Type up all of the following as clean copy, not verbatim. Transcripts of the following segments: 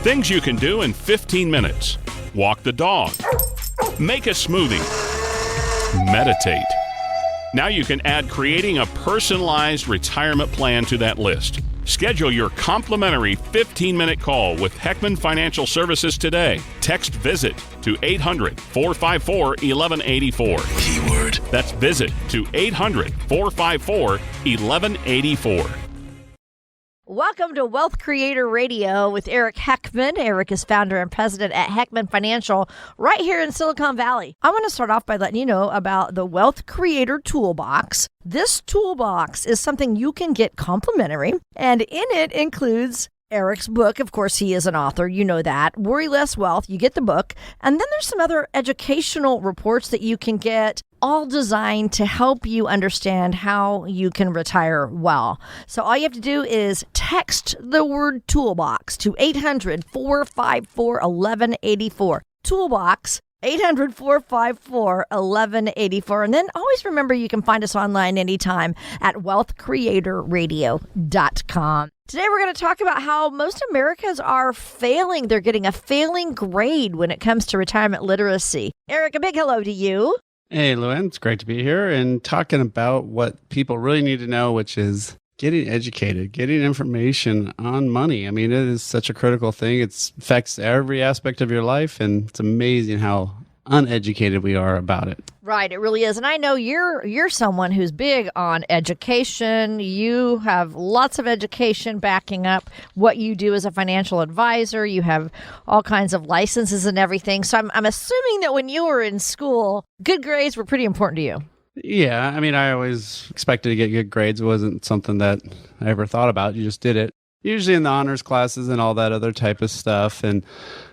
Things you can do in 15 minutes. Walk the dog. Make a smoothie. Meditate. Now you can add creating a personalized retirement plan to that list. Schedule your complimentary 15-minute call with Heckman Financial Services today. Text VISIT to 800-454-1184. Keyword. That's VISIT to 800-454-1184. Welcome to Wealth Creator Radio with Eric Heckman. Eric is founder and president at Heckman Financial right here in Silicon Valley. I want to start off by letting you know about the Wealth Creator Toolbox. This toolbox is something you can get complimentary, and in it includes Eric's book. Of course, he is an author. You know that. Worry Less Wealth. You get the book. And then there's some other educational reports that you can get, all designed to help you understand how you can retire well. So all you have to do is text the word toolbox to 800-454-1184. Toolbox. 800-454-1184. And then always remember you can find us online anytime at wealthcreatorradio.com. Today we're going to talk about how most Americans are failing. They're getting a failing grade when it comes to retirement literacy. Eric, a big hello to you. Hey, Luann. It's great to be here and talking about what people really need to know, which is getting educated, getting information on money. I mean, it is such a critical thing. It affects every aspect of your life, and it's amazing how uneducated we are about it. Right, it really is. And I know you're someone who's big on education. You have lots of education backing up what you do as a financial advisor. You have all kinds of licenses and everything. So I'm assuming that when you were in school, good grades were pretty important to you. Yeah, I mean, I always expected to get good grades. It wasn't something that I ever thought about. You just did it. Usually in the honors classes and all that other type of stuff. And,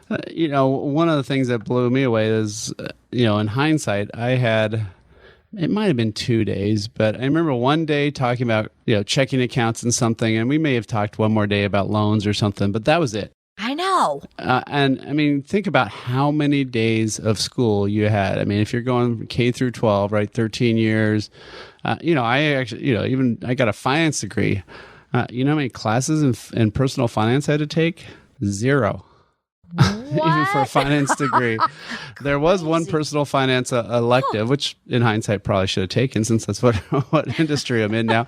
one of the things that blew me away is, in hindsight, it might have been 2 days, but I remember one day talking about, checking accounts and something, and we may have talked one more day about loans or something, but that was it. I know. And I mean, think about how many days of school you had. I mean, if you're going K through 12, right, 13 years, I actually, I got a finance degree. You know how many classes in personal finance I had to take? 0. Even for a finance degree. There was one personal finance elective, which in hindsight probably should have taken since that's what industry I'm in now.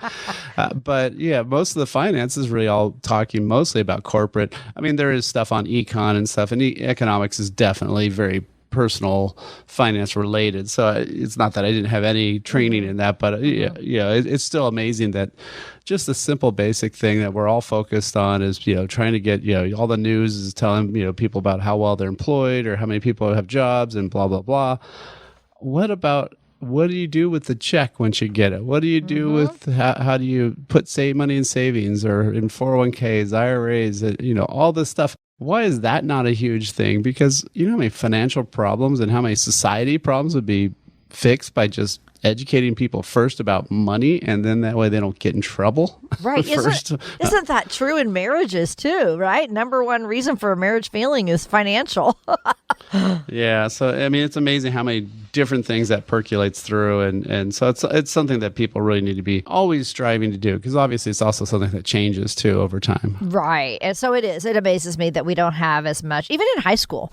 But yeah, most of the finance is really all talking mostly about corporate. I mean, there is stuff on econ and stuff, and economics is definitely very personal finance related. So it's not that I didn't have any training in that, but it's still amazing that just a simple basic thing that we're all focused on is, trying to get, all the news is telling, people about how well they're employed or how many people have jobs and blah, blah, blah. What do you do with the check once you get it? What do you do with, how do you put money in savings or in 401ks, IRAs, all this stuff? Why is that not a huge thing? Because you know how many financial problems and how many society problems would be fixed by just educating people first about money, and then that way they don't get in trouble. Right. Isn't that true in marriages too, right? Number one reason for a marriage failing is financial. Yeah. So, I mean, it's amazing how many different things that percolates through. And so it's something that people really need to be always striving to do, because obviously it's also something that changes too over time. Right. And so it is. It amazes me that we don't have as much, even in high school,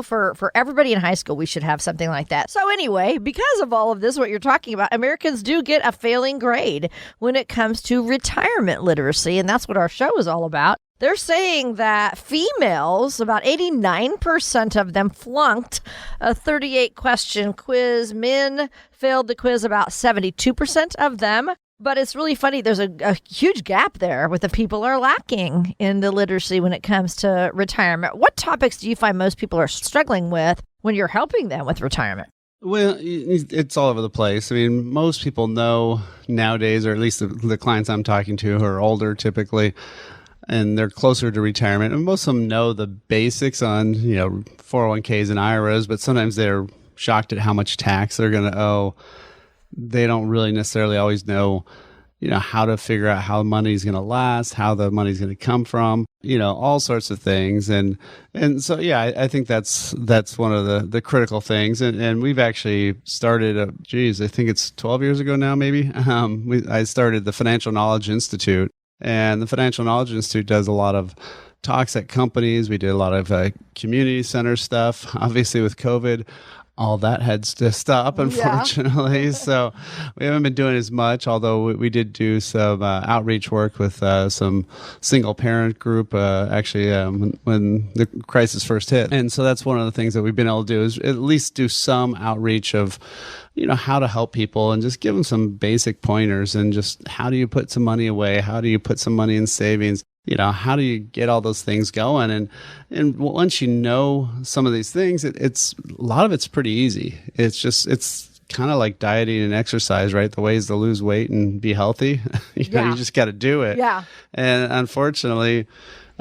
for everybody in high school, we should have something like that. So anyway, because of all of this, what you're talking about, Americans do get a failing grade when it comes to retirement literacy. And that's what our show is all about. They're saying that females, about 89% of them flunked a 38-question quiz. Men failed the quiz, about 72% of them. But it's really funny. There's a huge gap there with the people are lacking in the literacy when it comes to retirement. What topics do you find most people are struggling with when you're helping them with retirement? Well, it's all over the place. I mean, most people know nowadays, or at least the clients I'm talking to who are older typically, and they're closer to retirement. And most of them know the basics on, 401ks and IRAs, but sometimes they're shocked at how much tax they're going to owe. They don't really necessarily always know, how to figure out how money's going to last, how the money's going to come from, all sorts of things. And so, yeah, I think that's one of the critical things. And we've actually started, I think it's 12 years ago now, maybe. I started the Financial Knowledge Institute. And the Financial Knowledge Institute does a lot of talks at companies. We did a lot of community center stuff. Obviously, with COVID, all that had to stop, unfortunately. So we haven't been doing as much, although we did do some outreach work with some single parent group, when the crisis first hit. And so that's one of the things that we've been able to do is at least do some outreach of, how to help people and just give them some basic pointers and just how do you put some money away? How do you put some money in savings? How do you get all those things going? And once you know some of these things, it's a lot of it's pretty easy. It's kind of like dieting and exercise, right? The way is to lose weight and be healthy. You just got to do it. Yeah. And unfortunately,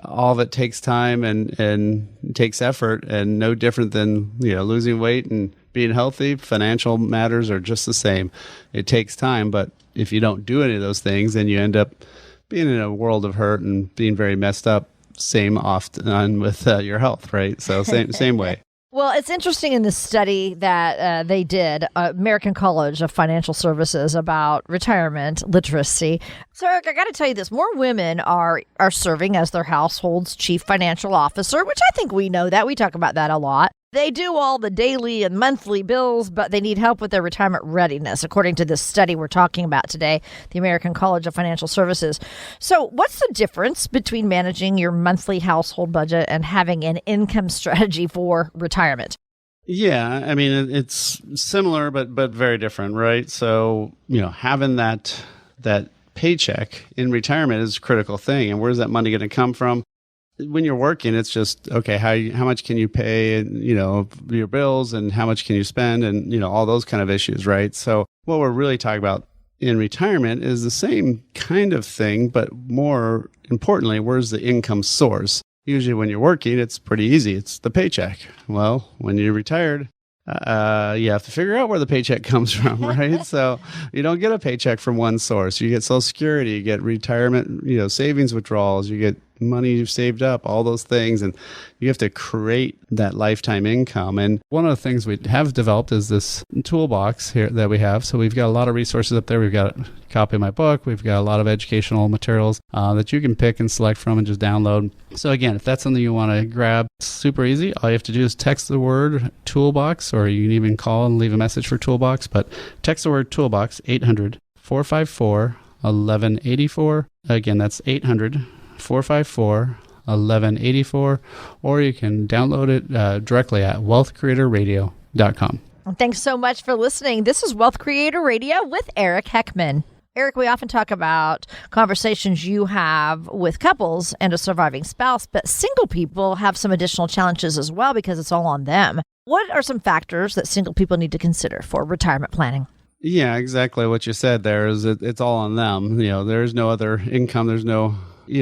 all of it takes time and takes effort, and no different than losing weight and being healthy. Financial matters are just the same. It takes time, but if you don't do any of those things, then you end up being in a world of hurt and being very messed up. Same often with your health, right? So same way. Well, it's interesting in this study that they did, American College of Financial Services, about retirement literacy. So, Eric, I got to tell you this. More women are serving as their household's chief financial officer, which I think we know that. We talk about that a lot. They do all the daily and monthly bills, but they need help with their retirement readiness, according to this study we're talking about today, the American College of Financial Services. So what's the difference between managing your monthly household budget and having an income strategy for retirement? Yeah, I mean, it's similar, but very different, right? So, having that paycheck in retirement is a critical thing. And where's that money going to come from? When you're working, it's just, okay, how much can you pay, your bills, and how much can you spend, and, all those kind of issues, right? So what we're really talking about in retirement is the same kind of thing, but more importantly, where's the income source? Usually when you're working, it's pretty easy. It's the paycheck. Well, when you're retired, you have to figure out where the paycheck comes from, right? So you don't get a paycheck from one source. You get Social Security, you get retirement, savings withdrawals, you get money you've saved up, all those things, and you have to create that lifetime income. And one of the things we have developed is this toolbox here that we have. So we've got a lot of resources up there. We've got a copy of my book. We've got a lot of educational materials that you can pick and select from and just download. So again, if that's something you want to grab, it's super easy. All you have to do is text the word toolbox, or you can even call and leave a message for toolbox, but text the word toolbox, 800-454-1184. Again, that's 800-454-1184, or you can download it directly at wealthcreatorradio.com. Thanks so much for listening. This is Wealth Creator Radio with Eric Heckman. Eric, we often talk about conversations you have with couples and a surviving spouse, but single people have some additional challenges as well because it's all on them. What are some factors that single people need to consider for retirement planning? Yeah, exactly what you said there is it's all on them. There's no other income. There's no,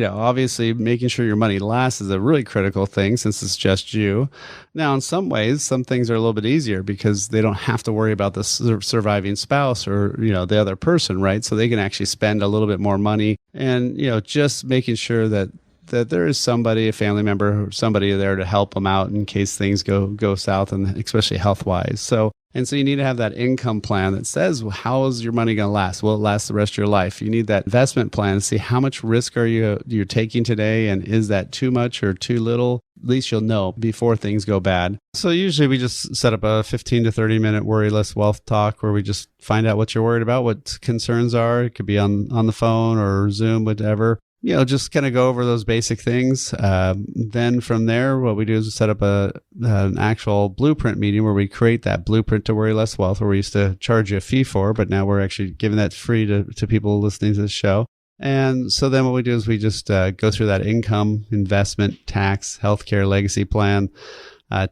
obviously making sure your money lasts is a really critical thing since it's just you. Now, in some ways, some things are a little bit easier because they don't have to worry about the surviving spouse or, the other person, right? So they can actually spend a little bit more money and, just making sure that there is somebody, a family member, or somebody there to help them out in case things go south, and especially health-wise. So you need to have that income plan that says, well, how is your money going to last? Will it last the rest of your life? You need that investment plan to see how much risk you're taking today, and is that too much or too little? At least you'll know before things go bad. So usually we just set up a 15 to 30 minute worry less wealth talk where we just find out what you're worried about, what concerns are. It could be on the phone or Zoom, whatever. Just kind of go over those basic things. Then from there, what we do is set up an actual blueprint meeting where we create that blueprint to worry less wealth, where we used to charge you a fee for, but now we're actually giving that free to people listening to the show. And so then what we do is we just go through that income, investment, tax, healthcare, legacy plan,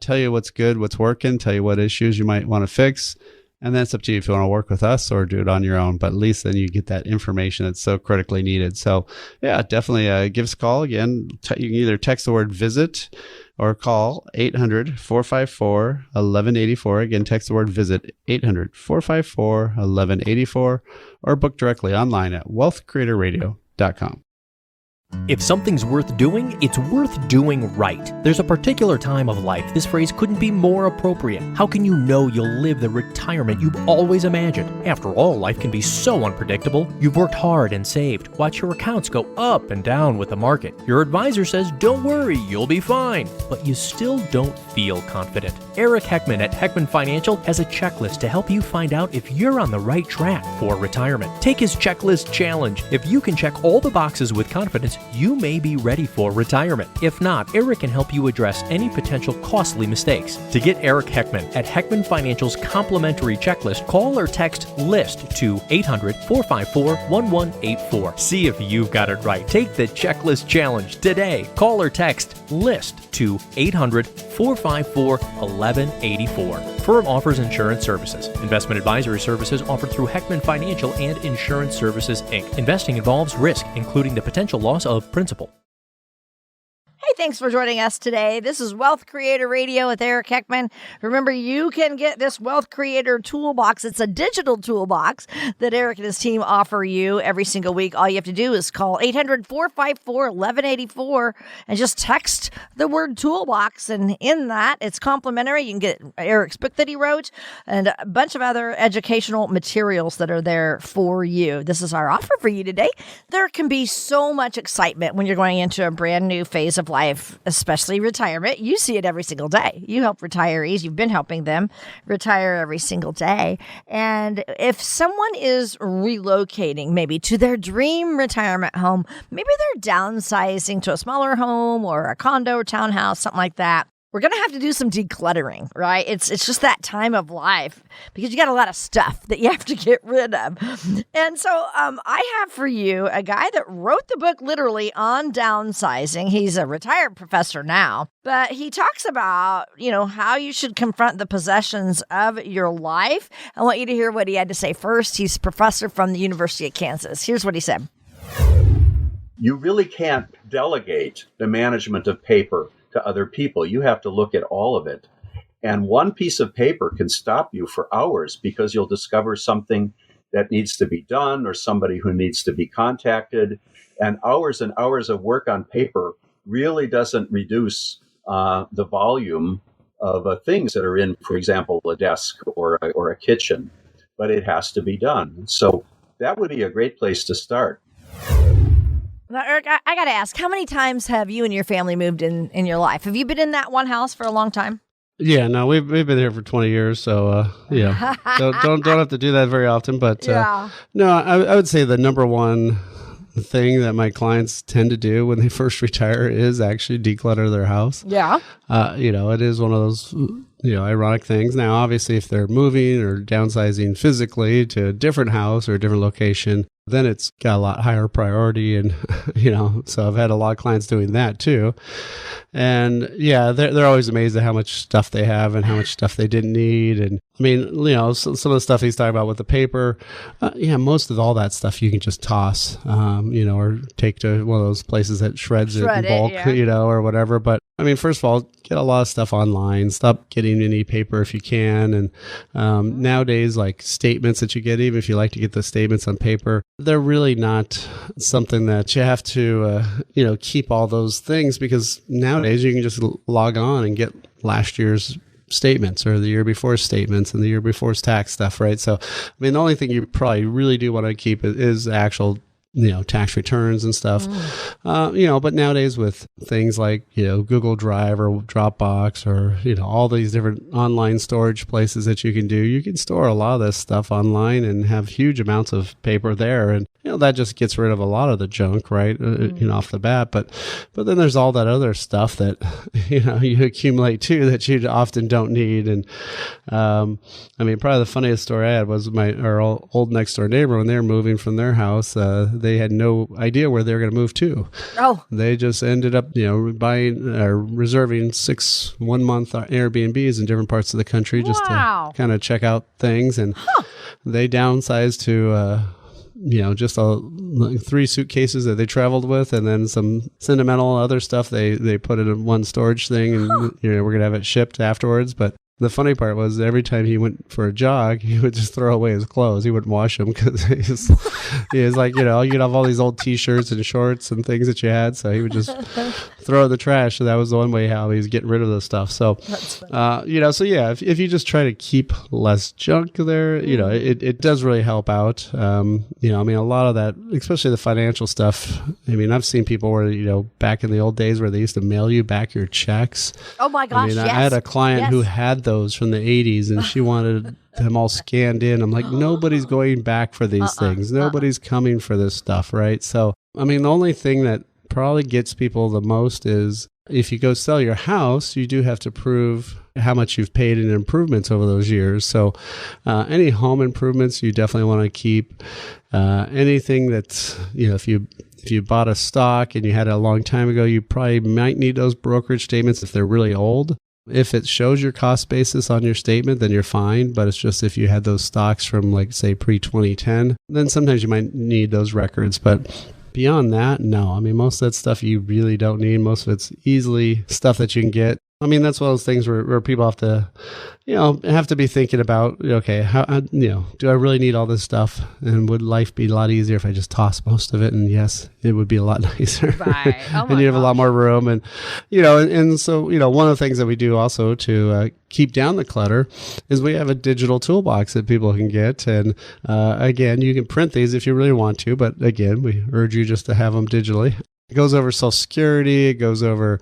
tell you what's good, what's working, tell you what issues you might want to fix. And then it's up to you if you want to work with us or do it on your own. But at least then you get that information that's so critically needed. So yeah, definitely give us a call. Again, you can either text the word visit or call 800-454-1184. Again, text the word visit, 800-454-1184, or book directly online at wealthcreatorradio.com. If something's worth doing, it's worth doing right. There's a particular time of life this phrase couldn't be more appropriate. How can you know you'll live the retirement you've always imagined? After all, life can be so unpredictable. You've worked hard and saved. Watch your accounts go up and down with the market. Your advisor says, don't worry, you'll be fine. But you still don't feel confident. Eric Heckman at Heckman Financial has a checklist to help you find out if you're on the right track for retirement. Take his checklist challenge. If you can check all the boxes with confidence, you may be ready for retirement. If not, Eric can help you address any potential costly mistakes. To get Eric Heckman at Heckman Financial's complimentary checklist, call or text LIST to 800-454-1184. See if you've got it right. Take the checklist challenge today. Call or text LIST to 800-454-1184. Firm offers insurance services. Investment advisory services offered through Heckman Financial and Insurance Services, Inc. Investing involves risk, including the potential loss of principal. Hey, thanks for joining us today. This is Wealth Creator Radio with Eric Heckman. Remember, you can get this Wealth Creator Toolbox. It's a digital toolbox that Eric and his team offer you every single week. All you have to do is call 800-454-1184 and just text the word toolbox. And in that, it's complimentary. You can get Eric's book that he wrote and a bunch of other educational materials that are there for you. This is our offer for you today. There can be so much excitement when you're going into a brand new phase of life, especially retirement. You see it every single day. You help retirees. You've been helping them retire every single day. And if someone is relocating maybe to their dream retirement home, maybe they're downsizing to a smaller home or a condo or townhouse, something like that, we're going to have to do some decluttering, right? It's just that time of life because you got a lot of stuff that you have to get rid of. And so I have for you a guy that wrote the book literally on downsizing. He's a retired professor now, but he talks about, how you should confront the possessions of your life. I want you to hear what he had to say first. He's a professor from the University of Kansas. Here's what he said. You really can't delegate the management of paper to other people. You have to look at all of it. And one piece of paper can stop you for hours because you'll discover something that needs to be done or somebody who needs to be contacted. And hours of work on paper really doesn't reduce the volume of things that are in, for example, a desk or a kitchen, but it has to be done. So that would be a great place to start. Now, Eric, I got to ask, how many times have you and your family moved in your life? Have you been in that one house for a long time? Yeah, no, we've been here for 20 years, so yeah, don't have to do that very often. But no, I would say the number one thing that my clients tend to do when they first retire is actually declutter their house. Yeah, it is one of those ironic things. Now, obviously, if they're moving or downsizing physically to a different house or a different location, then it's got a lot higher priority. And, so I've had a lot of clients doing that too. And yeah, they're always amazed at how much stuff they have and how much stuff they didn't need. And I mean, some of the stuff he's talking about with the paper, most of all that stuff you can just toss, or take to one of those places that shreds it in bulk, or whatever. But I mean, first of all, get a lot of stuff online. Stop getting any paper if you can. And nowadays, like statements that you get, even if you like to get the statements on paper, they're really not something that you have to, keep all those things, because nowadays you can just log on and get last year's statements or the year before statements and the year before's tax stuff, right? So, I mean, the only thing you probably really do want to keep is actual tax returns and stuff. But nowadays with things like, Google Drive or Dropbox or, all these different online storage places that you can store a lot of this stuff online and have huge amounts of paper there. And, that just gets rid of a lot of the junk, right? Off the bat. But then there's all that other stuff that, you accumulate too that you often don't need. And, probably the funniest story I had was our old next door neighbor, when they were moving from their house, they had no idea where they were going to move to. Oh. They just ended up, buying or reserving 6 1-month Airbnbs in different parts of the country just to kind of check out things. And they downsized to, just 3 suitcases that they traveled with, and then some sentimental other stuff they put in one storage thing, and we're going to have it shipped afterwards. But The funny part was every time he went for a jog, he would just throw away his clothes. He wouldn't wash them because he was like, you'd have all these old T-shirts and shorts and things that you had. So he would just throw it in the trash. So that was the one way how he was getting rid of the stuff. So, so yeah, if you just try to keep less junk there, it does really help out. I mean, a lot of that, especially the financial stuff. I mean, I've seen people where, back in the old days where they used to mail you back your checks. Oh my gosh, I had a client who had those from the 80s and she wanted them all scanned in. I'm like, nobody's going back for these things. Nobody's coming for this stuff, right? So, I mean, the only thing that probably gets people the most is if you go sell your house, you do have to prove how much you've paid in improvements over those years. So any home improvements you definitely want to keep. Anything that's, if you bought a stock and you had it a long time ago, you probably might need those brokerage statements if they're really old. If it shows your cost basis on your statement, then you're fine. But it's just if you had those stocks from, like, say, pre-2010, then sometimes you might need those records. But beyond that, no. I mean, most of that stuff you really don't need. Most of it's easily stuff that you can get. I mean, that's one of those things where people have to be thinking about, okay, how, do I really need all this stuff? And would life be a lot easier if I just tossed most of it? And yes, it would be a lot nicer. Right. Oh my and you have a lot more room. And, and so, one of the things that we do also to keep down the clutter is we have a digital toolbox that people can get. And again, you can print these if you really want to, but again, we urge you just to have them digitally. It goes over Social Security. It goes over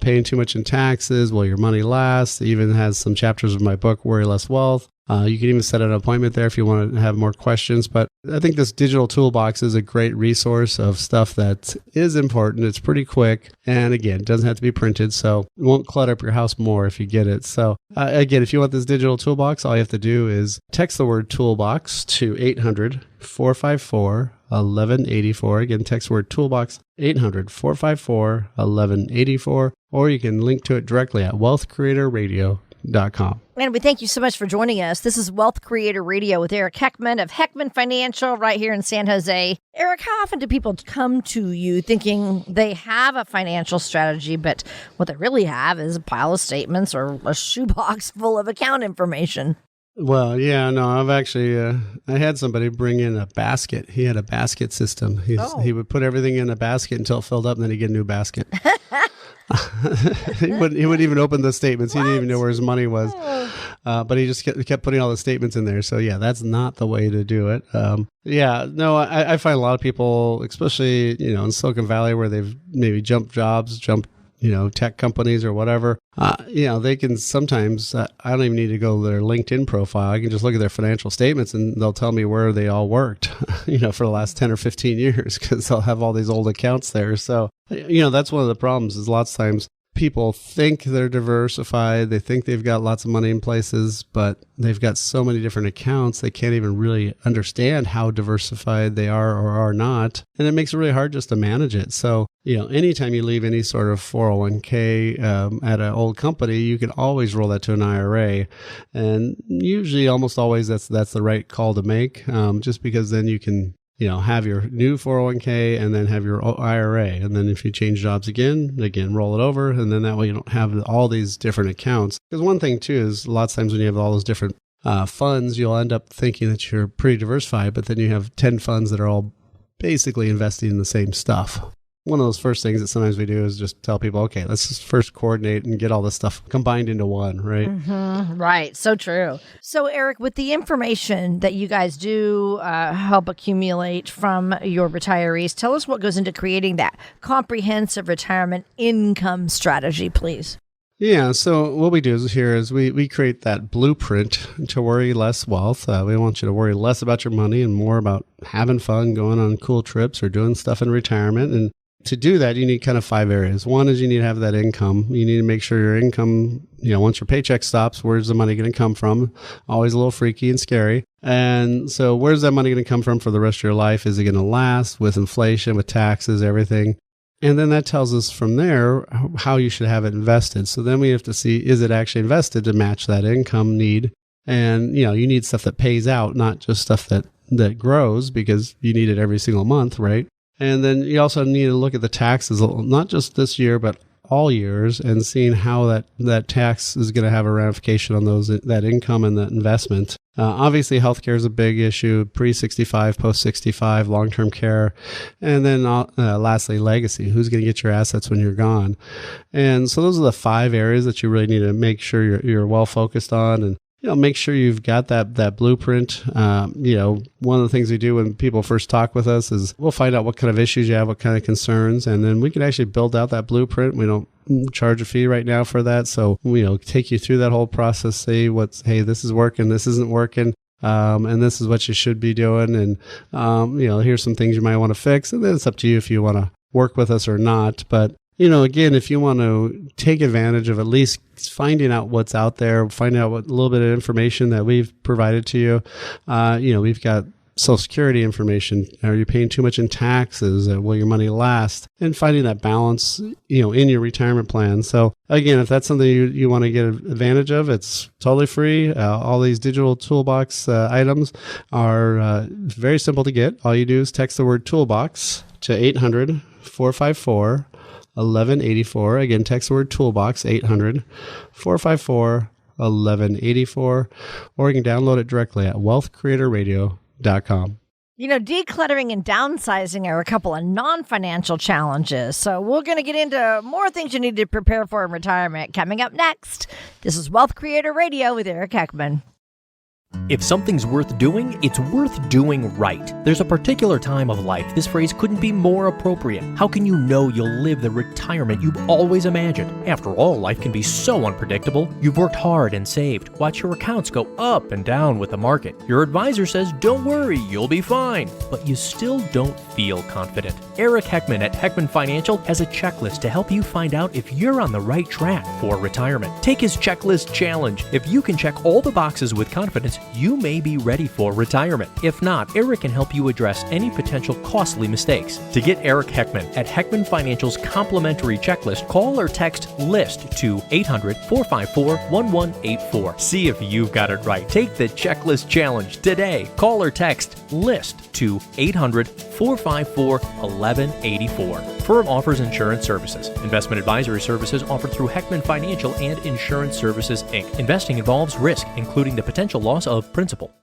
paying too much in taxes. Will your money last? It even has some chapters of my book, Worry Less Wealth. You can even set an appointment there if you want to have more questions. But I think this digital toolbox is a great resource of stuff that is important. It's pretty quick. And again, it doesn't have to be printed. So it won't clutter up your house more if you get it. So again, if you want this digital toolbox, all you have to do is text the word toolbox to 800-454-1184. Again, text the word toolbox 800-454-1184, or you can link to it directly at wealthcreatorradio.com. And we thank you so much for joining us. This is Wealth Creator Radio with Eric Heckman of Heckman Financial right here in San Jose. Eric, how often do people come to you thinking they have a financial strategy, but what they really have is a pile of statements or a shoebox full of account information? Well, yeah, no, I've actually, I had somebody bring in a basket. He had a basket system. He would put everything in a basket until it filled up, and then he'd get a new basket. He wouldn't even open the statements. He didn't even know where his money was. But he just kept putting all the statements in there. So yeah, that's not the way to do it. I find a lot of people, especially, in Silicon Valley, where they've maybe jumped tech companies or whatever, they can sometimes, I don't even need to go to their LinkedIn profile. I can just look at their financial statements and they'll tell me where they all worked, for the last 10 or 15 years, because they'll have all these old accounts there. So, that's one of the problems is lots of times people think they're diversified. They think they've got lots of money in places, but they've got so many different accounts. They can't even really understand how diversified they are or are not. And it makes it really hard just to manage it. So, anytime you leave any sort of 401k at an old company, you can always roll that to an IRA. And usually, almost always, that's the right call to make, just because then you can have your new 401k and then have your IRA. And then if you change jobs again, roll it over. And then that way you don't have all these different accounts. Because one thing too is a lot of times when you have all those different funds, you'll end up thinking that you're pretty diversified, but then you have 10 funds that are all basically investing in the same stuff. One of those first things that sometimes we do is just tell people, okay, let's just first coordinate and get all this stuff combined into one, right? Mm-hmm. Right. So true. So, Eric, with the information that you guys do help accumulate from your retirees, tell us what goes into creating that comprehensive retirement income strategy, please. Yeah, so what we do is we create that blueprint to worry less wealth. We want you to worry less about your money and more about having fun, going on cool trips or doing stuff in retirement. And to do that, you need kind of 5 areas. One is you need to have that income. You need to make sure your income, once your paycheck stops, where's the money going to come from? Always a little freaky and scary. And so where's that money going to come from for the rest of your life? Is it going to last with inflation, with taxes, everything? And then that tells us from there how you should have it invested. So then we have to see, is it actually invested to match that income need? And, you need stuff that pays out, not just stuff that grows, because you need it every single month, right? And then you also need to look at the taxes, not just this year, but all years and seeing how that tax is going to have a ramification on that income and that investment. Obviously, healthcare is a big issue, pre-65, post-65, long-term care. And then lastly, legacy. Who's going to get your assets when you're gone? And so those are the 5 areas that you really need to make sure you're well focused on. And make sure you've got that blueprint. One of the things we do when people first talk with us is we'll find out what kind of issues you have, what kind of concerns, and then we can actually build out that blueprint. We don't charge a fee right now for that. So, take you through that whole process, say hey, this is working, this isn't working. And this is what you should be doing. And, here's some things you might want to fix. And then it's up to you if you want to work with us or not. But, again, if you want to take advantage of at least finding out what's out there, finding out a little bit of information that we've provided to you, we've got Social Security information. Are you paying too much in taxes? Will your money last? And finding that balance, in your retirement plan. So again, if that's something you want to get advantage of, it's totally free. All these digital toolbox items are very simple to get. All you do is text the word toolbox to 800-454-1184. Again, text the word toolbox, 800-454-1184, or you can download it directly at wealthcreatorradio.com. Decluttering and downsizing are a couple of non-financial challenges. So we're going to get into more things you need to prepare for in retirement coming up next. This is Wealth Creator Radio with Eric Heckman. If something's worth doing, it's worth doing right. There's a particular time of life this phrase couldn't be more appropriate. How can you know you'll live the retirement you've always imagined? After all, life can be so unpredictable. You've worked hard and saved. Watch your accounts go up and down with the market. Your advisor says, don't worry, you'll be fine. But you still don't feel confident. Eric Heckman at Heckman Financial has a checklist to help you find out if you're on the right track for retirement. Take his checklist challenge. If you can check all the boxes with confidence, you may be ready for retirement. If not, Eric can help you address any potential costly mistakes. To get Eric Heckman at Heckman Financial's complimentary checklist, call or text LIST to 800-454-1184. See if you've got it right. Take the checklist challenge today. Call or text LIST to 800-454-1184. Firm offers insurance services. Investment advisory services offered through Heckman Financial and Insurance Services, Inc. Investing involves risk, including the potential loss of principal.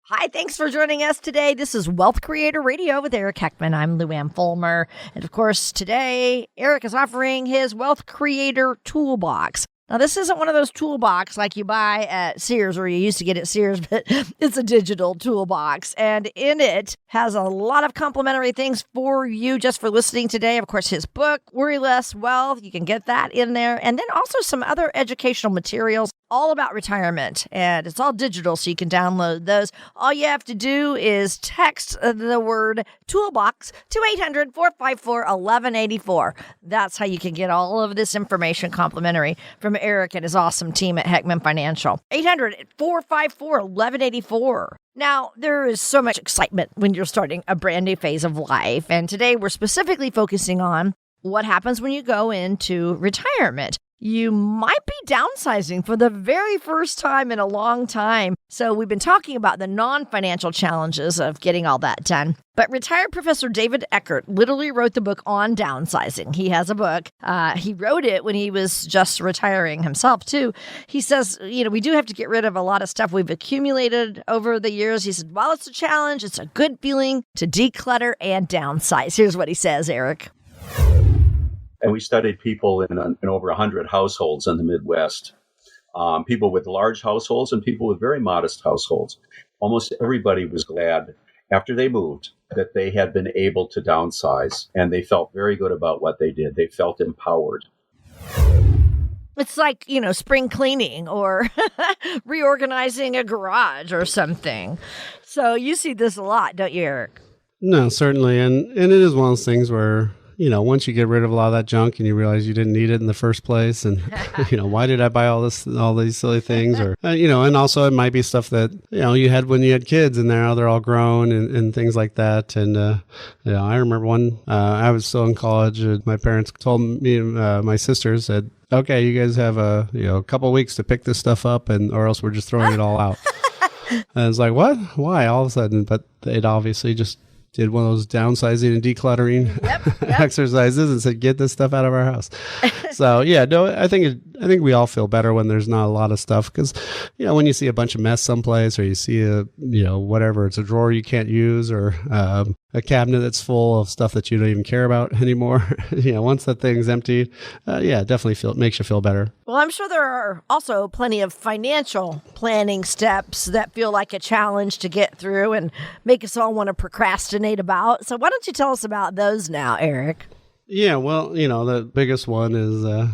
Hi, thanks for joining us today. This is Wealth Creator Radio with Eric Heckman. I'm Lou Ann Fulmer. And of course, today, Eric is offering his Wealth Creator Toolbox. Now, this isn't one of those toolbox like you buy at Sears, or you used to get at Sears, but it's a digital toolbox. And in it has a lot of complimentary things for you just for listening today. Of course, his book, Worry Less Wealth, you can get that in there. And then also some other educational materials all about retirement. And it's all digital, so you can download those. All you have to do is text the word toolbox to 800-454-1184. That's how you can get all of this information complimentary from Eric and his awesome team at Heckman Financial. 800-454-1184. Now, there is so much excitement when you're starting a brand new phase of life. And today we're specifically focusing on what happens when you go into retirement. You might be downsizing for the very first time in a long time. So we've been talking about the non-financial challenges of getting all that done. But retired Professor David Eckert literally wrote the book on downsizing. He has a book. He wrote it when he was just retiring himself, too. He says, we do have to get rid of a lot of stuff we've accumulated over the years. He said, while it's a challenge, it's a good feeling to declutter and downsize. Here's what he says, Eric. And we studied people in over 100 households in the Midwest, people with large households and people with very modest households. Almost everybody was glad after they moved that they had been able to downsize, and they felt very good about what they did. They felt empowered. It's like, spring cleaning or reorganizing a garage or something. So you see this a lot, don't you, Eric? No, certainly. And it is one of those things where, once you get rid of a lot of that junk and you realize you didn't need it in the first place, and why did I buy all these silly things, or and also it might be stuff that you had when you had kids, and now they're all grown and things like that. And I remember I was still in college. My parents told me, my sister said, "Okay, you guys have a couple of weeks to pick this stuff up, or else we're just throwing it all out." And I was like, "What? Why?" All of a sudden, but it obviously just did one of those downsizing and decluttering exercises and said, get this stuff out of our house. So yeah, no, I think we all feel better when there's not a lot of stuff, because, when you see a bunch of mess someplace, or you see whatever, it's a drawer you can't use, or a cabinet that's full of stuff that you don't even care about anymore. Once that thing's emptied, definitely makes you feel better. Well, I'm sure there are also plenty of financial planning steps that feel like a challenge to get through and make us all want to procrastinate about. So why don't you tell us about those now, Eric? Yeah, well, the biggest one is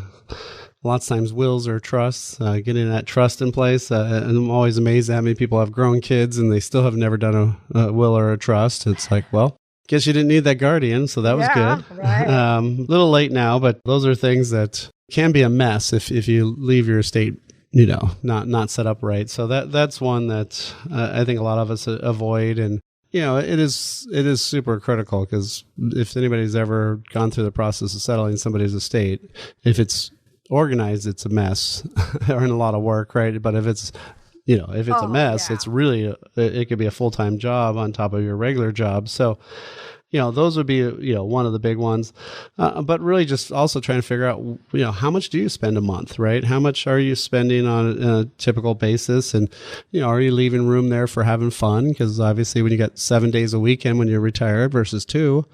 lots of times wills or trusts, getting that trust in place. And I'm always amazed at how many people have grown kids and they still have never done a will or a trust. It's like, well, guess you didn't need that guardian, so that was good. Right. Little late now, but those are things that can be a mess if you leave your estate, not set up right. So that's one that I think a lot of us avoid. And it is super critical, because if anybody's ever gone through the process of settling somebody's estate, if it's organized, it's a mess or in a lot of work, right? But if it's a mess, it's really, it could be a full-time job on top of your regular job. So, those would be, one of the big ones. But really just also trying to figure out, how much do you spend a month, right? How much are you spending on a typical basis? And, are you leaving room there for having fun? Because obviously when you got 7 days a weekend when you're retired versus 2,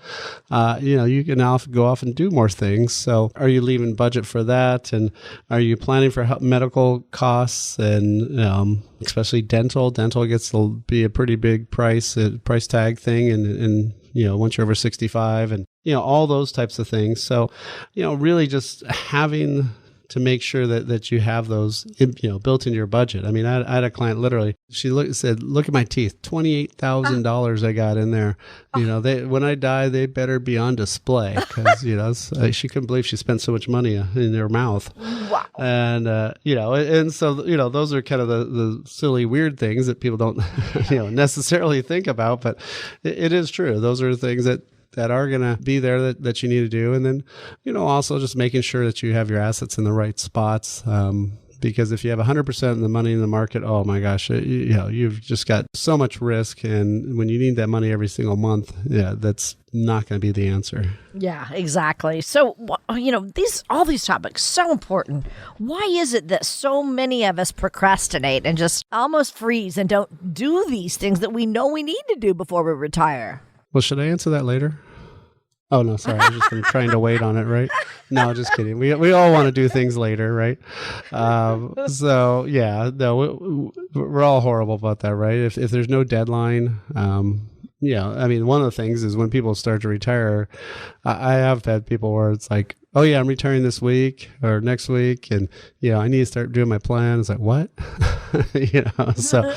you can now go off and do more things. So are you leaving budget for that? And are you planning for medical costs and, especially dental? Dental gets to be a pretty big price tag thing. And once you're over 65 and, all those types of things. So, really just having to make sure that you have those, built into your budget. I mean, I had a client literally, she said, look at my teeth, $28,000 I got in there. When I die, they better be on display, because, she couldn't believe she spent so much money in their mouth. Wow. And, and so, those are kind of the silly, weird things that people don't, necessarily think about, but it is true. Those are things that are going to be there that you need to do. And then, also just making sure that you have your assets in the right spots. Because if you have 100% of the money in the market, oh my gosh, you've just got so much risk. And when you need that money every single month, that's not going to be the answer. Yeah, exactly. So, all these topics, so important. Why is it that so many of us procrastinate and just almost freeze and don't do these things that we know we need to do before we retire? Well, should I answer that later? Oh, no, sorry. I was just trying to wait on it, right? No, just kidding. We all want to do things later, right? So, yeah, no, we're all horrible about that, right? If there's no deadline, I mean, one of the things is when people start to retire, I have had people where it's like, oh, yeah, I'm retiring this week or next week, and, I need to start doing my plan. It's like, what? So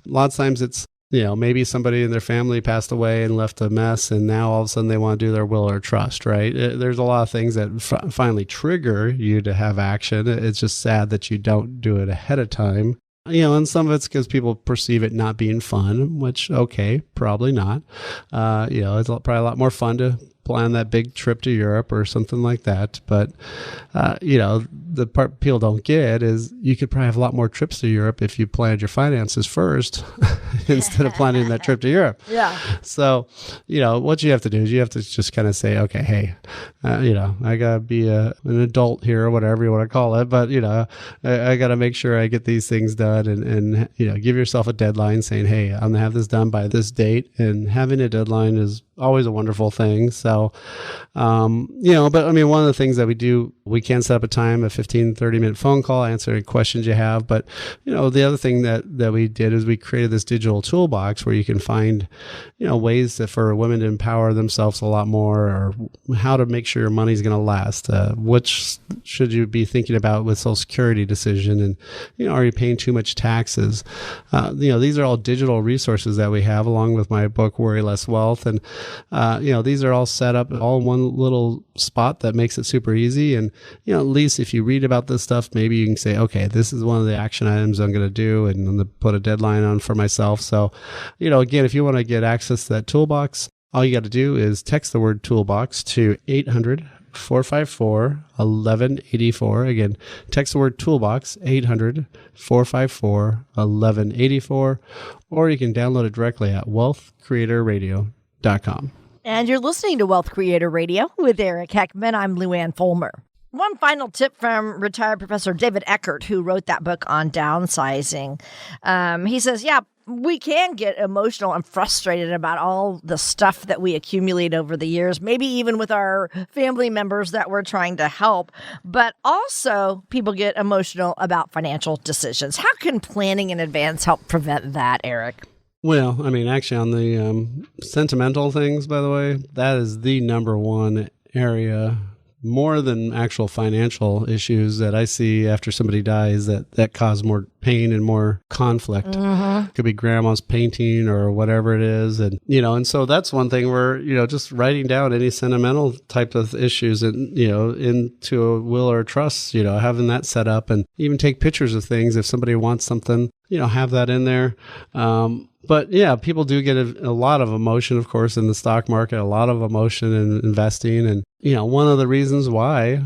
lots of times it's, maybe somebody in their family passed away and left a mess, and now all of a sudden they want to do their will or trust, right? There's a lot of things that finally trigger you to have action. It's just sad that you don't do it ahead of time. And some of it's because people perceive it not being fun, which, okay, probably not. It's probably a lot more fun to plan that big trip to Europe or something like that. But, the part people don't get is you could probably have a lot more trips to Europe if you planned your finances first instead of planning that trip to Europe. Yeah. So, what you have to do is you have to just kind of say, okay, hey, I got to be an adult here or whatever you want to call it. But, I got to make sure I get these things done and give yourself a deadline saying, hey, I'm going to have this done by this date. And having a deadline is always a wonderful thing. So, but I mean, one of the things that we can set up a time, a 15, 30-minute phone call, answer any questions you have. But, the other thing that we did is we created this digital toolbox where you can find, ways for women to empower themselves a lot more, or how to make sure your money's going to last. Which should you be thinking about with Social Security decision? And, are you paying too much taxes? These are all digital resources that we have along with my book, Worry Less Wealth. And, these are all set up all in one little spot that makes it super easy. And, at least if you read about this stuff, maybe you can say, okay, this is one of the action items I'm going to do, and I'm going to put a deadline on for myself. So, again, if you want to get access to that toolbox, all you got to do is text the word toolbox to 800-454-1184. Again, text the word toolbox, 800-454-1184, or you can download it directly at wealthcreatorradio.com. wealthcreatorradio.com. And you're listening to Wealth Creator Radio with Eric Heckman. I'm Luann Fulmer. One final tip from retired Professor David Eckert, who wrote that book on downsizing. He says, we can get emotional and frustrated about all the stuff that we accumulate over the years, maybe even with our family members that we're trying to help. But also, people get emotional about financial decisions. How can planning in advance help prevent that, Eric? Well, I mean, actually, on the sentimental things, by the way, that is the number one area, more than actual financial issues, that I see after somebody dies that cause more pain and more conflict. Mm-hmm. It could be grandma's painting or whatever it is. And, and so that's one thing where, just writing down any sentimental type of issues and, into a will or a trust, having that set up, and even take pictures of things. If somebody wants something, have that in there. But yeah, people do get a lot of emotion, of course, in the stock market, a lot of emotion in investing. And, one of the reasons why,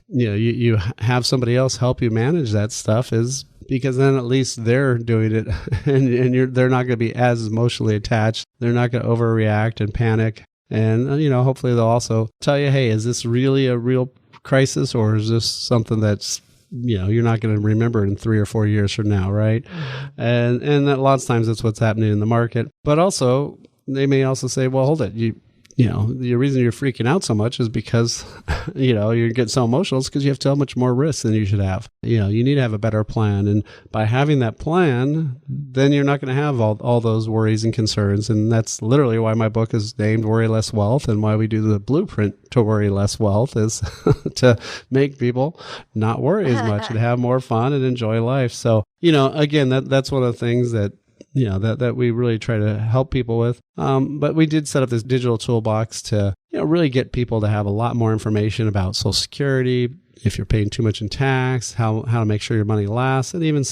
you have somebody else help you manage that stuff is because then at least they're doing it and they're not going to be as emotionally attached. They're not going to overreact and panic. And, hopefully they'll also tell you, hey, is this really a real crisis, or is this something that's you're not going to remember in 3 or 4 years from now, right? And that lots of times that's what's happening in the market. But also, they may also say, well, hold it. The reason you're freaking out so much is because, you're getting so emotional. It's because you have so much more risk than you should have. You need to have a better plan. And by having that plan, then you're not going to have all those worries and concerns. And that's literally why my book is named Worry Less Wealth, and why we do the blueprint to worry less wealth is to make people not worry as much and have more fun and enjoy life. So, again, that's one of the things that that we really try to help people with. But we did set up this digital toolbox to, really get people to have a lot more information about Social Security, if you're paying too much in tax, how to make sure your money lasts, and even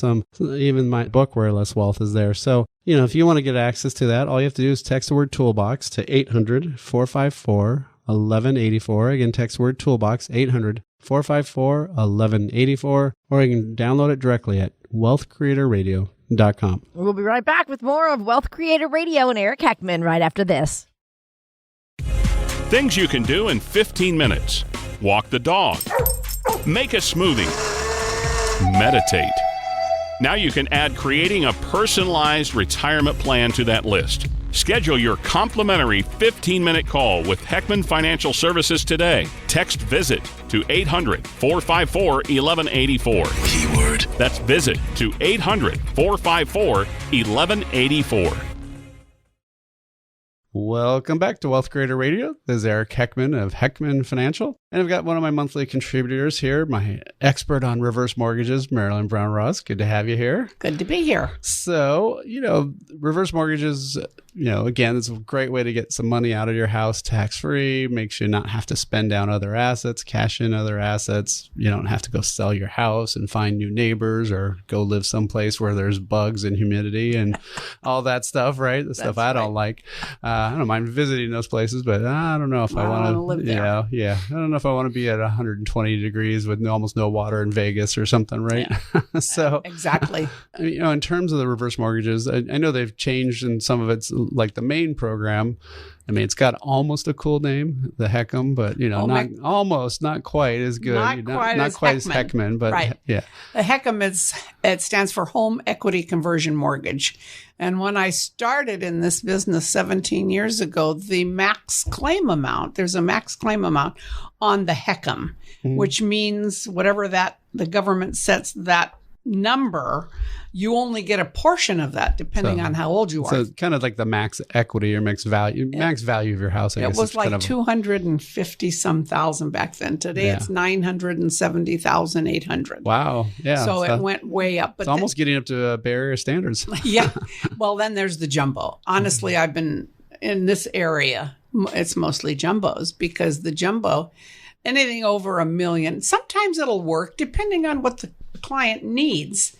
my book, Where Less Wealth, is there. So, if you want to get access to that, all you have to do is text the word toolbox to 800-454-1184. Again, text the word toolbox, 800-454-1184, or you can download it directly at wealthcreatorradio.com. We'll be right back with more of Wealth Creator Radio and Eric Heckman right after this. Things you can do in 15 minutes. Walk the dog. Make a smoothie. Meditate. Now you can add creating a personalized retirement plan to that list. Schedule your complimentary 15-minute call with Heckman Financial Services today. Text VISIT to 800-454-1184. Keyword. That's VISIT to 800-454-1184. Welcome back to Wealth Creator Radio. This is Eric Heckman of Heckman Financial. And I've got one of my monthly contributors here, my expert on reverse mortgages, Marilyn Brown Ross. Good to have you here. Good to be here. So, reverse mortgages, again, it's a great way to get some money out of your house tax-free, makes you not have to spend down other assets, cash in other assets. You don't have to go sell your house and find new neighbors or go live someplace where there's bugs and humidity and all that stuff, right? The stuff I don't like. I don't mind visiting those places, but I don't know if I want to live there. I don't know if I want to be at 120 degrees with almost no water in Vegas or something, right? Yeah. So exactly. In terms of the reverse mortgages, I know they've changed, and some of it's like the main program. It's got almost a cool name, the Heckham, but not quite as good. Not quite as Heckman, but right. Yeah. The Heckham it stands for Home Equity Conversion Mortgage. And when I started in this business 17 years ago, there's a max claim amount on the Heckham, which means whatever the government sets that number, you only get a portion of that depending on how old you are. So kind of like the max equity or max value of your house. I guess it was like 250 some thousand back then. Today it's 970,800. Wow. Yeah. So it went way up. But it's almost getting up to barrier standards. Yeah. Well, then there's the jumbo. Honestly, I've been in this area. It's mostly jumbos, because the jumbo, anything over $1 million, sometimes it'll work depending on what the client needs.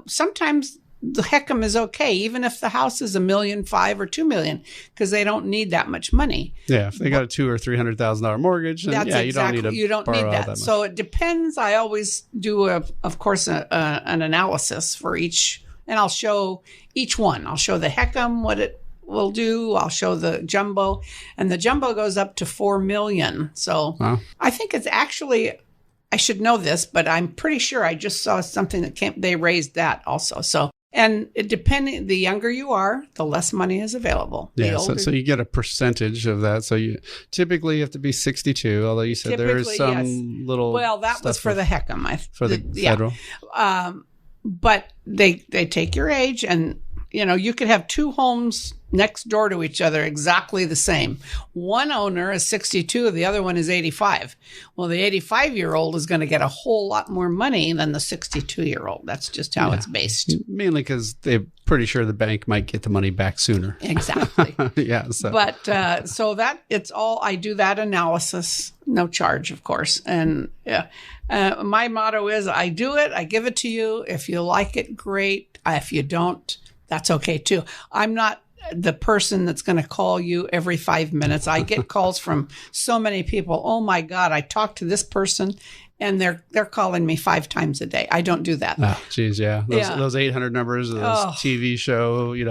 Sometimes the Heckham is okay, even if the house is $1.5 million or $2 million, because they don't need that much money. Yeah, if they got a $200,000 or $300,000 mortgage, then you don't need that. So it depends. I always do, of course, an analysis for each, and I'll show each one. I'll show the Heckham, we'll do. I'll show the jumbo, and the jumbo goes up to $4 million. So Wow. I think it's actually, I should know this, but I'm pretty sure I just saw something that they raised that also. So, and depending, the younger you are, the less money is available. The Yeah, older, so you get a percentage of that. So you typically have to be 62, although you said there is Typically, some yes. little. well, that was stuff for the HECM. for the federal. But they take your age, and you could have two homes next door to each other exactly the same. One owner is 62, the other one is 85. Well, the 85-year-old is going to get a whole lot more money than the 62-year-old. That's just how it's based. Mainly because they're pretty sure the bank might get the money back sooner. Exactly. Yeah. So. But so that it's all, I do that analysis, no charge, of course. And my motto is, I do it, I give it to you. If you like it, great. If you don't, that's okay too. I'm not the person that's going to call you every 5 minutes. I get calls from so many people. Oh my God, I talked to this person and they're calling me 5 times a day. I don't do that. Oh, geez, yeah. Those 800 numbers, those TV show, the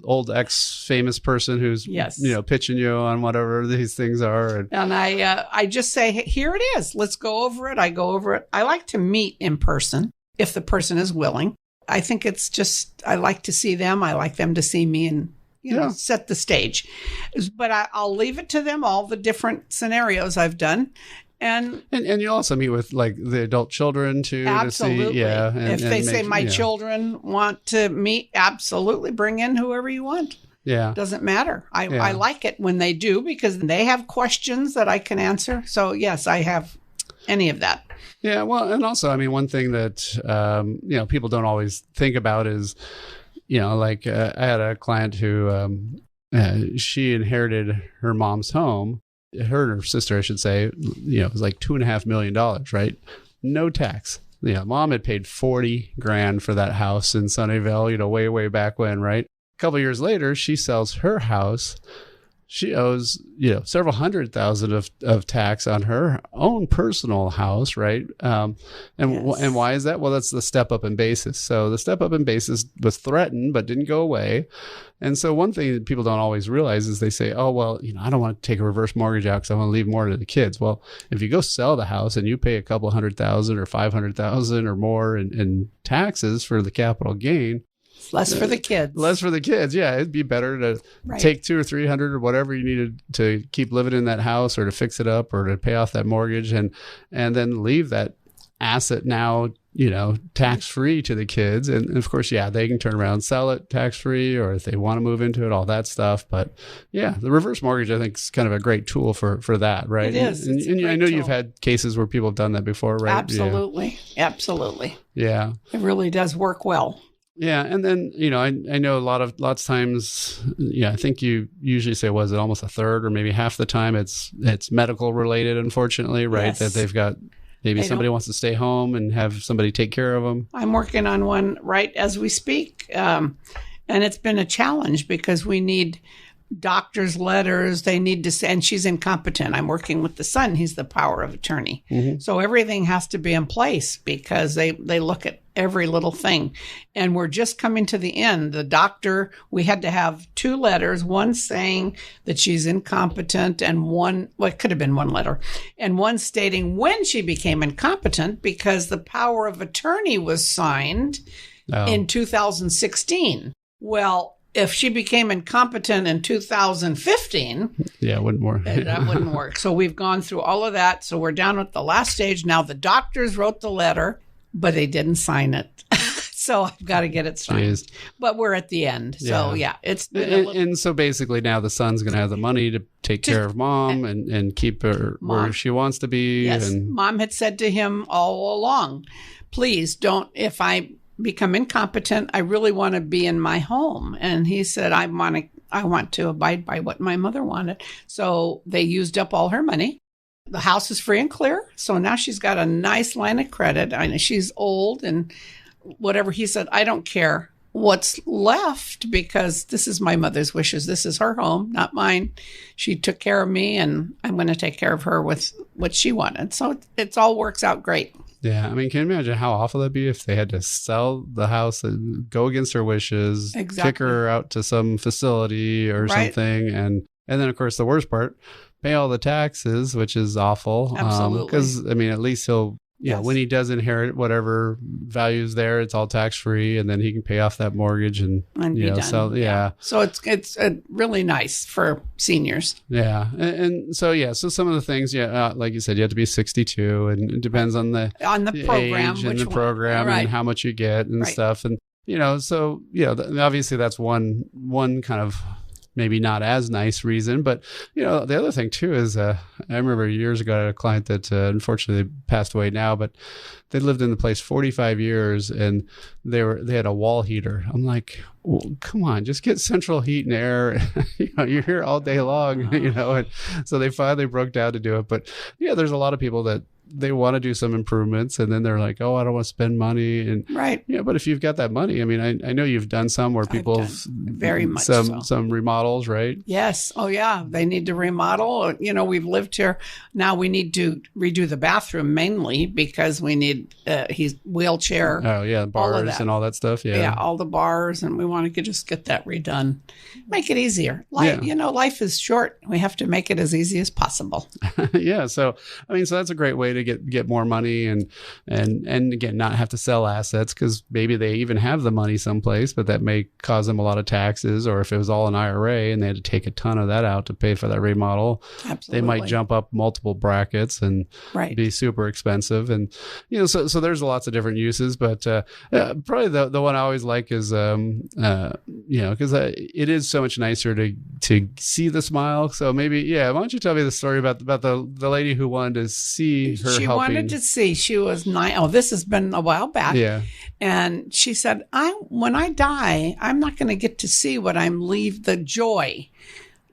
old ex-famous person who's, pitching you on whatever these things are. And I just say, hey, here it is. Let's go over it. I go over it. I like to meet in person if the person is willing. I think it's just, I like to see them. I like them to see me and, set the stage. But I'll leave it to them, all the different scenarios I've done. And you also meet with like the adult children too. Absolutely. To see, yeah. If they say my children want to meet, absolutely bring in whoever you want. Yeah. Doesn't matter. I like it when they do because they have questions that I can answer. So yes, I have any of that. Yeah. Well, and also, I mean, one thing that, people don't always think about is, I had a client who, she inherited her mom's home. Her and her sister, I should say, it was like $2.5 million, right? No tax. Mom had paid $40,000 for that house in Sunnyvale, way back when, right? A couple of years later, she sells her house. She owes, several $100,000 of tax on her own personal house, right? And why is that? Well, that's the step up in basis. So the step up in basis was threatened, but didn't go away. And so one thing that people don't always realize is they say, oh, well, I don't want to take a reverse mortgage out because I want to leave more to the kids. Well, if you go sell the house and you pay a couple $100,000 or $500,000 or more in taxes for the capital gain, less for the kids. Less for the kids. Yeah. It'd be better to take $200 or $300 or whatever you needed to keep living in that house or to fix it up or to pay off that mortgage and then leave that asset now, tax free to the kids. And of course, they can turn around and sell it tax free or if they want to move into it, all that stuff. But yeah, the reverse mortgage, I think, is kind of a great tool for that, right? It is. And I know you've had cases where people have done that before, right? Absolutely. Yeah. Absolutely. Yeah. It really does work well. Yeah, and then I know lots of times, I think you usually say, was it almost a third or maybe half the time it's medical related, unfortunately, right? Yes. That they've got maybe somebody wants to stay home and have somebody take care of them. I'm working on one right as we speak, and it's been a challenge because we need doctor's letters. They need to send. She's incompetent. I'm working with the son. He's the power of attorney. Mm-hmm. So everything has to be in place because they look at every little thing. And we're just coming to the end. The doctor, we had to have 2 letters, one saying that she's incompetent and it could have been 1 letter, and one stating when she became incompetent because the power of attorney was signed in 2016. Well, if she became incompetent in 2015, it wouldn't work. That wouldn't work. So we've gone through all of that. So we're down at the last stage. Now the doctors wrote the letter, but they didn't sign it. So I've got to get it signed. Jeez. But we're at the end. So it's been and so basically now the son's going to have the money to take care of mom and keep her where she wants to be. Yes. And Mom had said to him all along, please don't, if I become incompetent, I really want to be in my home. And he said, I want to abide by what my mother wanted. So they used up all her money. The house is free and clear. So now she's got a nice line of credit. I know she's old and whatever. He said, I don't care what's left because this is my mother's wishes. This is her home, not mine. She took care of me and I'm going to take care of her with what she wanted. So it all works out great. Yeah, I mean, can you imagine how awful that'd be if they had to sell the house and go against her wishes, kick her out to some facility or something, and then of course the worst part, pay all the taxes, which is awful. Absolutely. Because I mean, at least he'll. Yeah, when he does inherit whatever value's there, it's all tax free, and then he can pay off that mortgage and be done. So so it's really nice for seniors. Yeah, and so some of the things, like you said, you have to be 62, and it depends on the program, age and the program, and how much you get and stuff, and obviously that's one kind of. Maybe not as nice reason, but the other thing too is I remember years ago I had a client that unfortunately passed away now, but they lived in the place 45 years and they had a wall heater. I'm like, well, come on, just get central heat and air. You're here all day long, and so they finally broke down to do it. But there's a lot of people that they want to do some improvements and then they're like, oh, I don't want to spend money. And but if you've got that money, I mean, I know you've done some where people very much some remodels, right? Yes. Oh yeah. They need to remodel. We've lived here. Now we need to redo the bathroom mainly because we need he's wheelchair. Oh yeah. Bars and all that stuff. Yeah. Yeah. All the bars. And we want to just get that redone. Make it easier. Life is short. We have to make it as easy as possible. Yeah. So that's a great way to get more money and again not have to sell assets because maybe they even have the money someplace, but that may cause them a lot of taxes. Or if it was all an IRA and they had to take a ton of that out to pay for that remodel, they might jump up multiple brackets and be super expensive. And so there's lots of different uses, but probably the one I always like is because it is so much nicer to see the smile. So maybe why don't you tell me the story about the lady who wanted to see her she helping. wanted to see. She was 9. Oh, this has been a while back. Yeah. And she said, when I die, I'm not going to get to see what the joy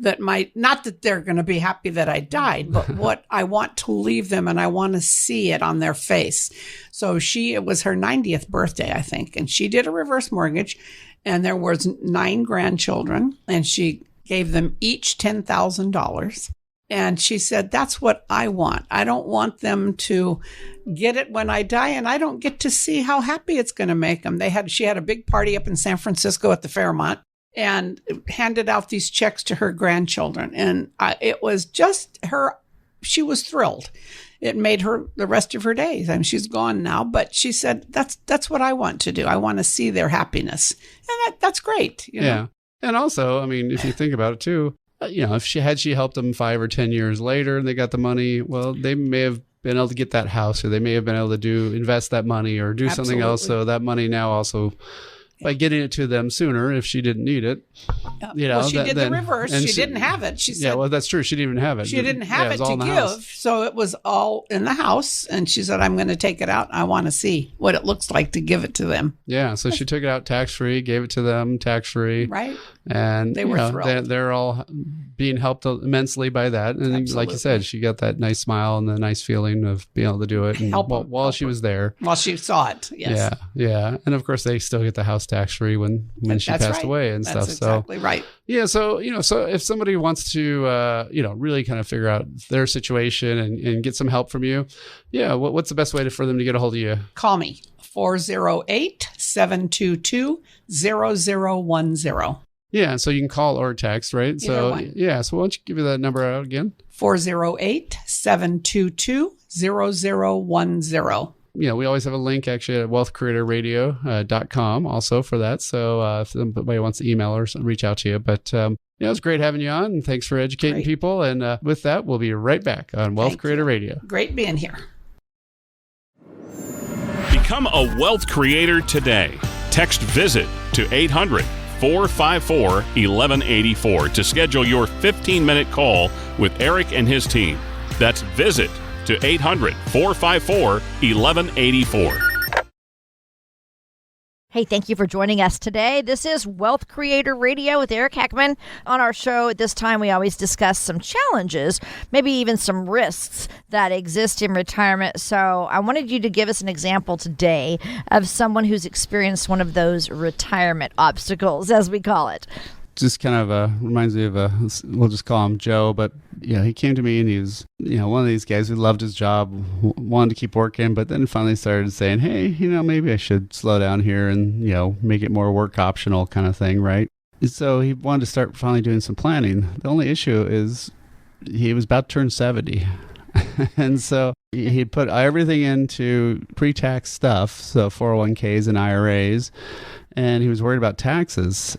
that not that they're going to be happy that I died, but what I want to leave them and I want to see it on their face. So it was her 90th birthday, I think. And she did a reverse mortgage and there was 9 grandchildren and she gave them each $10,000. And she said, that's what I want. I don't want them to get it when I die, and I don't get to see how happy it's going to make them. She had a big party up in San Francisco at the Fairmont and handed out these checks to her grandchildren. And it was just she was thrilled. It made her the rest of her days. I mean, she's gone now, but she said, that's what I want to do. I want to see their happiness. And that's great. Yeah. And also, I mean, if you think about it too, if she helped them 5 or 10 years later and they got the money, well, they may have been able to get that house or they may have been able to invest that money or do something else. So that money now also, by getting it to them sooner, if she didn't need it, she did the reverse. She didn't have it. She said, yeah, well, that's true. She didn't even have it. She didn't have it to give. So it was all in the house. And she said, I'm going to take it out. I want to see what it looks like to give it to them. Yeah. So she took it out tax-free, gave it to them tax-free. Right. And they were thrilled. They're all being helped immensely by that. And like you said, she got that nice smile and the nice feeling of being able to do it. And while she was there. While she saw it. Yes. Yeah. And of course, they still get the house tax-free when she passed away and stuff. That's exactly right. Yeah. So, so if somebody wants to, really kind of figure out their situation and get some help from you, what's the best way for them to get a hold of you? Call me, 408-722-0010. Yeah, so you can call or text, right? Either one. So why don't you give you that number out again? 408-722-0010. We always have a link actually at wealthcreatorradio.com also for that. So if somebody wants to email or reach out to you. But it was great having you on, and thanks for educating people. And with that, we'll be right back on Wealth Creator Radio. Great being here. Become a wealth creator today. Text VISIT to 800-454-1184 to schedule your 15-minute call with Eric and his team. That's VISIT to 800-454-1184. Hey, thank you for joining us today. This is Wealth Creator Radio with Eric Heckman. On our show at this time, we always discuss some challenges, maybe even some risks that exist in retirement. So I wanted you to give us an example today of someone who's experienced one of those retirement obstacles, as we call it. just kind of reminds me of we'll just call him Joe, but he came to me and he was, one of these guys who loved his job, wanted to keep working, but then finally started saying, hey, maybe I should slow down here and, make it more work optional kind of thing, right? So he wanted to start finally doing some planning. The only issue is he was about to turn 70. And so he put everything into pre-tax stuff, so 401ks and IRAs, and he was worried about taxes.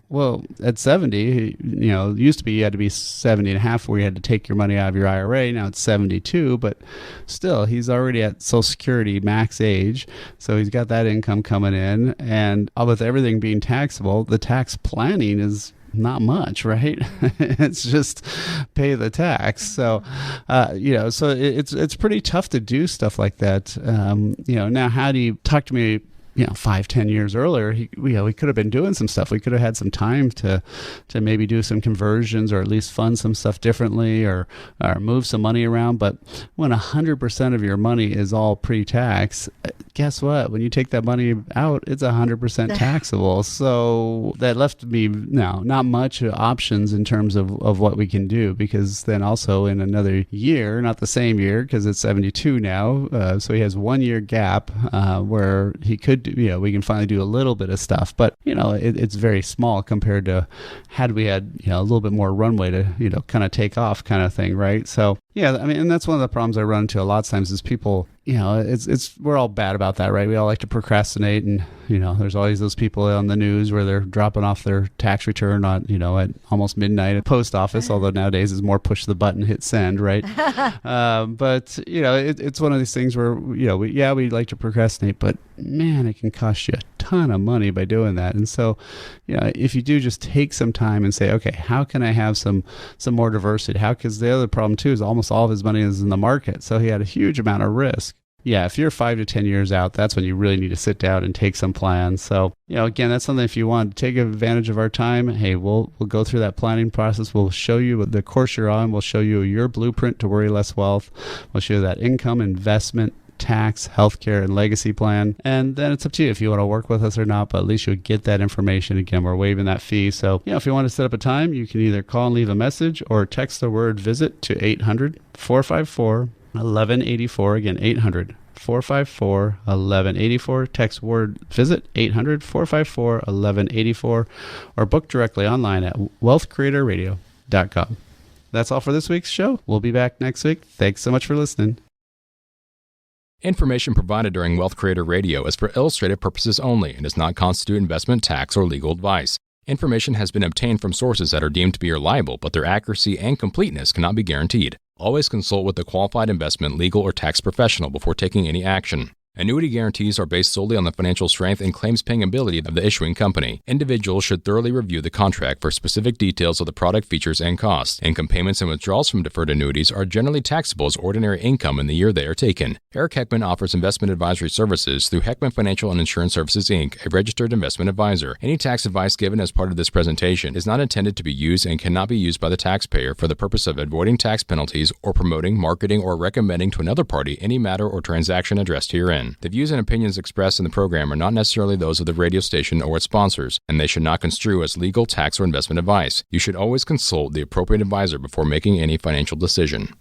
Well, at 70, it used to be you had to be 70 and a half where you had to take your money out of your IRA. Now it's 72, but still, he's already at Social Security max age, so he's got that income coming in. And with everything being taxable, the tax planning is not much, right? It's just pay the tax. So, so it's pretty tough to do stuff like that. Now how do you talk to me 5-10 years earlier, we could have been doing some stuff. We could have had some time to maybe do some conversions or at least fund some stuff differently or move some money around. But when 100% of your money is all pre-tax, guess what? When you take that money out, it's 100% taxable. So that left me now not much options in terms of what we can do, because then also in another year, not the same year because it's 72 now, so he has 1 year gap where he could do, we can finally do a little bit of stuff, but it's very small compared to had we had a little bit more runway to kind of take off kind of thing, right? So and that's one of the problems I run into a lot of times is people, we're all bad about that, right? We all like to procrastinate, and there's always those people on the news where they're dropping off their tax return on at almost midnight at post office, although nowadays is more push the button, hit send, right? But it's one of these things where we like to procrastinate, but man, it can cost you a ton of money by doing that. And so if you do just take some time and say, okay, how can I have some more diversity? Because the other problem too is almost all of his money is in the market, so he had a huge amount of risk. If you're 5 to 10 years out, that's when you really need to sit down and take some plans. So, again, that's something if you want to take advantage of our time, hey, we'll go through that planning process. We'll show you the course you're on. We'll show you your blueprint to worry less wealth. We'll show you that income, investment, tax, healthcare, and legacy plan. And then it's up to you if you want to work with us or not, but at least you'll get that information. Again, we're waiving that fee. So, if you want to set up a time, you can either call and leave a message or text the word visit to 800-454-1184. Again, 800-454-1184. Text word visit 800-454-1184 or book directly online at wealthcreatorradio.com. That's all for this week's show. We'll be back next week. Thanks so much for listening. Information provided during Wealth Creator Radio is for illustrative purposes only and does not constitute investment, tax, or legal advice. Information has been obtained from sources that are deemed to be reliable, but their accuracy and completeness cannot be guaranteed. Always consult with a qualified investment, legal, or tax professional before taking any action. Annuity guarantees are based solely on the financial strength and claims-paying ability of the issuing company. Individuals should thoroughly review the contract for specific details of the product features and costs. Income payments and withdrawals from deferred annuities are generally taxable as ordinary income in the year they are taken. Eric Heckman offers investment advisory services through Heckman Financial and Insurance Services, Inc., a registered investment advisor. Any tax advice given as part of this presentation is not intended to be used and cannot be used by the taxpayer for the purpose of avoiding tax penalties or promoting, marketing, or recommending to another party any matter or transaction addressed herein. The views and opinions expressed in the program are not necessarily those of the radio station or its sponsors, and they should not construe as legal, tax, or investment advice. You should always consult the appropriate advisor before making any financial decision.